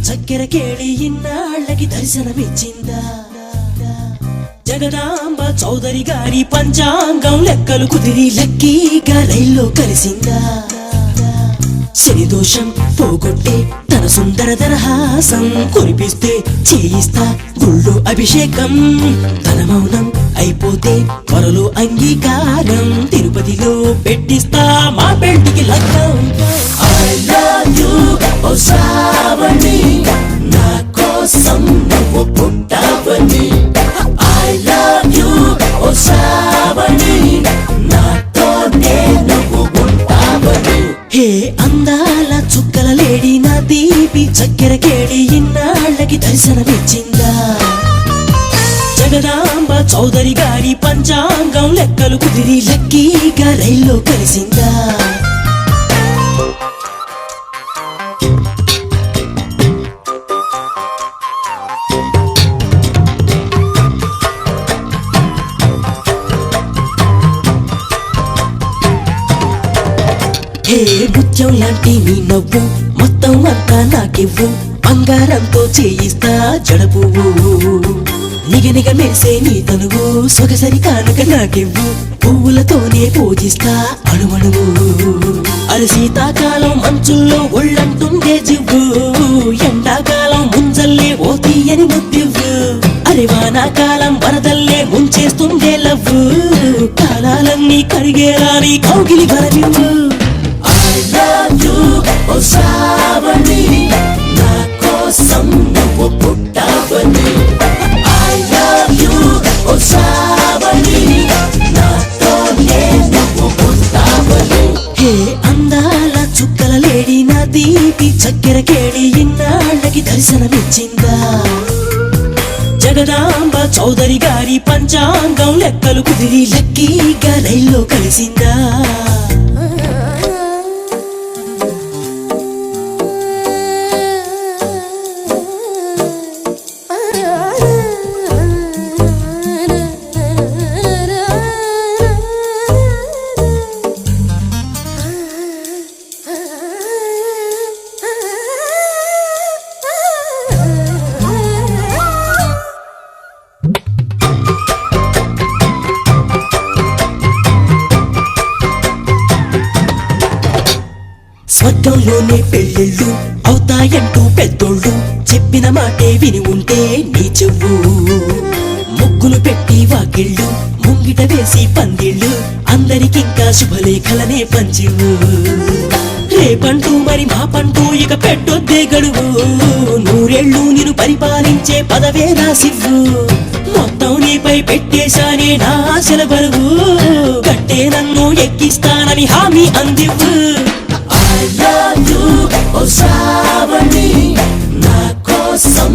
చక్కెర కేళి ఇన్నాళ్ళకి దర్శనమిచ్చిందా జగదాంబ చౌదరి గారి పంచాంగం లెక్కలు కుదిరి లక్కీగా రైల్లో కలిసిందా శని దోషం పోగొట్టే తన సుందర దరహాసం కురిపిస్తే చేయిస్తా గుళ్ళు అభిషేకం తన మౌనం అయిపోతే త్వరలో అంగీకారం తిరుపతిలో పెట్టిస్తా మా పెళ్లికి లగ్నం I love you ఓ శ్రావణి నా కోసం నువ్వు పుట్టావని I love you ఓ శ్రావణి నాతోనే నువ్వు ఉంటావని హే అందాల చుక్కల లేడి నా దీపి చక్కెర కేడి ఇన్నాళ్ళకి దర్శనమిచ్చిందా జగదాంబ చౌదరి గారి పంచాంగం లెక్కలు కుదిరి లక్కీగా రైల్లో కలిసిందా హే ముత్యం లాంటి నీ నవ్వు మొత్తం అంతా నాకివ్వు బంగారంతో చేయిస్తా జడపువ్వు నిగనిగ మెరిసే నీ తనువు సొగసరి కానుక నాకివ్వు పువ్వులతోనే పూజిస్తా అణువణువు అరి శీతాకాలం మంచుల్లో ఒళ్ళంటుండే జివ్వు ఎండాకాలం ముంజల్లే ఓ తీయని ముద్దివ్వు అరి వానాకాలం వరదల్లే ముంచేస్తుండే లవ్వు కాలాలన్నీ కరిగేలా నీ కౌగిలి వరమివ్వు I love you ఓ శ్రావణి నా కోసం నువ్వు పుట్టావని I love you ఓ శ్రావణి నాతోనే నువ్వు ఉంటావని హే అందాల చుక్కల లేడి నా దీపి చక్కెర కేడి ఇన్నాళ్ళకి దర్శనమిచ్చిందా జగదాంబ చౌదరి గారి పంచాంగం లెక్కలు కుదిరి లక్కీగా రైల్లో కలిసిందా స్వర్గంలోనే పెళ్ళిళ్ళు అవుతాయంటూ పెద్దోళ్ళు చెప్పిన మాటే విని ఉంటే నీ చెవు ముగ్గులు పెట్టి వాకిళ్ళు ముంగిట వేసి పందిళ్ళు అందరికింకా శుభలేఖలనే పంచివు రేపంటూ మరి మా పంటూ ఇక పెట్టొద్దే గడువు నూరేళ్ళు నిన్ను పరిపాలించే పదవే రాసివ్వు మొత్తం నీపై పెట్టేశానే నా ఆశల బరువు కట్టే నన్ను ఎక్కిస్తానని హామీ అందివ్వు I love you ఓ శ్రావణి నా కోసం